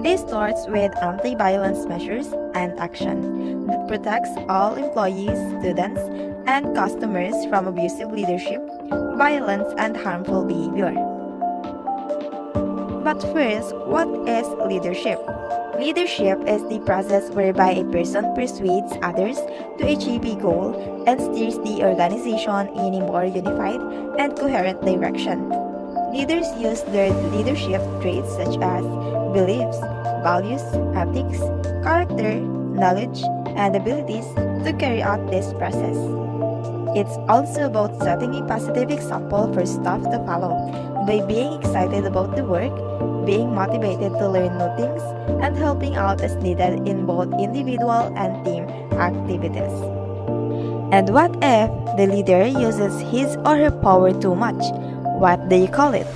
This starts with anti-violence measures and action that protects all employees, students, and customers from abusive leadership, violence, and harmful behavior. But first, what is leadership? Leadership is the process whereby a person persuades others to achieve a goal and steers the organization in a more unified and coherent direction. Leaders use their leadership traits such as beliefs, values, ethics, character, knowledge, and abilities to carry out this process. It's also about setting a positive example for staff to follow by being excited about the work, being motivated to learn new things, and helping out as needed in both individual and team activities. And what if the leader uses his or her power too much? What do you call it?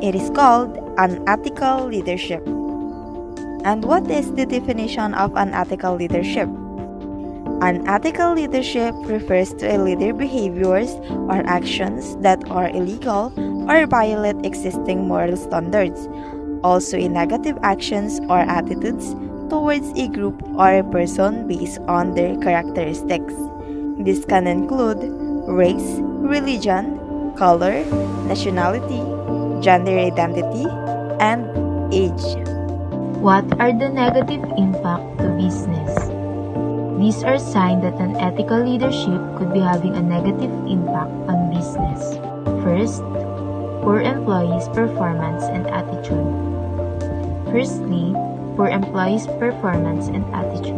It is called unethical leadership. And what is the definition of unethical leadership? Unethical leadership refers to a leader behaviors or actions that are illegal or violate existing moral standards. Also, in negative actions or attitudes towards a group or a person based on their characteristics. This can include race, religion, color, nationality, gender identity, and age. What are the negative impact to business? These are signs that unethical leadership could be having a negative impact on business. First, poor employees' performance and attitude. Firstly, poor employees' performance and attitude.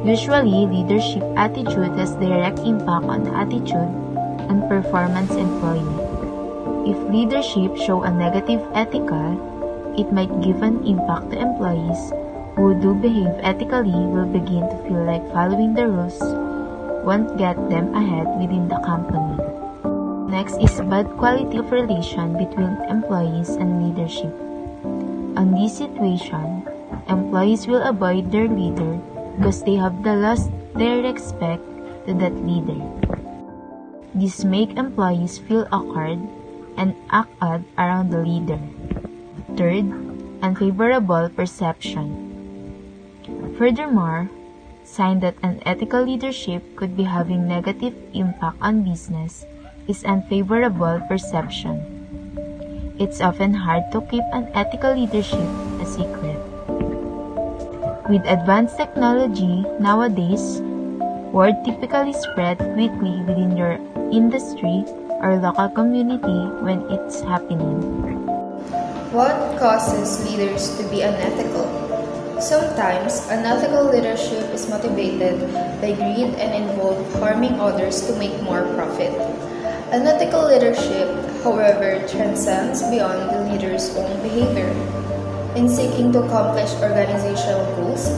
Usually, leadership attitude has direct impact on attitude and performance employee. If leadership show a negative ethical, it might give an impact to employees who do behave ethically will begin to feel like following the rules won't get them ahead within the company. Next is bad quality of relation between employees and leadership. On this situation, employees will avoid their leader because they have lost their respect to that leader. This make employees feel awkward and act odd around the leader. Third, unfavorable perception. Furthermore, sign that unethical leadership could be having negative impact on business is unfavorable perception. It's often hard to keep unethical leadership a secret. With advanced technology nowadays, word typically spread quickly within your industry or local community when it's happening. What causes leaders to be unethical? Sometimes, unethical leadership is motivated by greed and involve harming others to make more profit. Unethical leadership, however, transcends beyond the leader's own behavior. In seeking to accomplish organizational goals,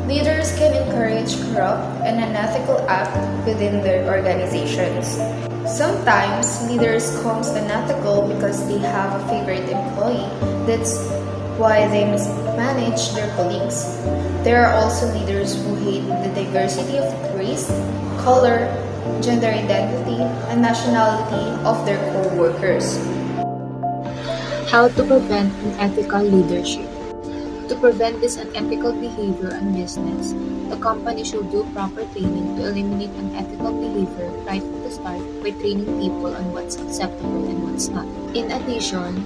leaders can encourage corrupt and unethical acts within their organizations. Sometimes, leaders become unethical because they have a favorite employee. That's why they mismanage their colleagues. There are also leaders who hate the diversity of race, color, gender identity, and nationality of their co-workers. How to prevent unethical leadership. To prevent this unethical behavior in business, the company should do proper training to eliminate unethical behavior right from the start by training people on what's acceptable and what's not. In addition,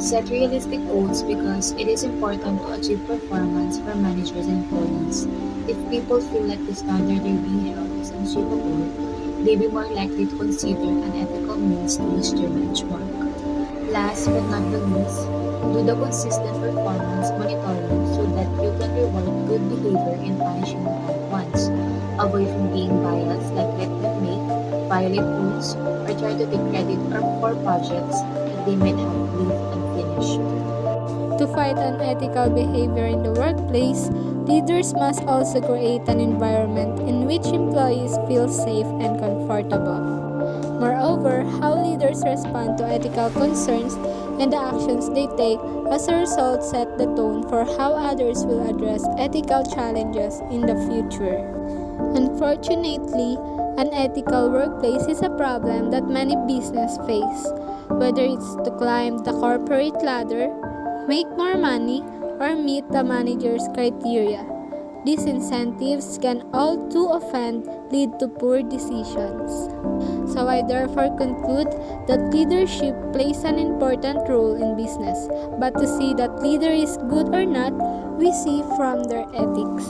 set realistic goals because it is important to achieve performance for managers and employees. If people feel like the standard they're being held is unachievable, they'll be more likely to consider unethical means to reach their benchmark. Last but not the least, do the consistent performance monitoring so that you can reward good behavior and punish bad ones. Avoid from being biased like let them make, violate rules, or try to take credit for projects that they might have leave unfinished. To fight unethical behavior in the workplace, leaders must also create an environment in which employees feel safe and comfortable. Moreover, how leaders respond to ethical concerns and the actions they take as a result set the tone for how others will address ethical challenges in the future. Unfortunately, unethical workplace is a problem that many businesses face, whether it's to climb the corporate ladder, make more money, or meet the manager's criteria. These incentives can all too often lead to poor decisions. So I therefore conclude that leadership plays an important role in business, but to see that leader is good or not, we see from their ethics.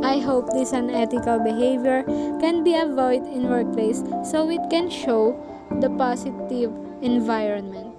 I hope this unethical behavior can be avoided in workplace so it can show the positive environment.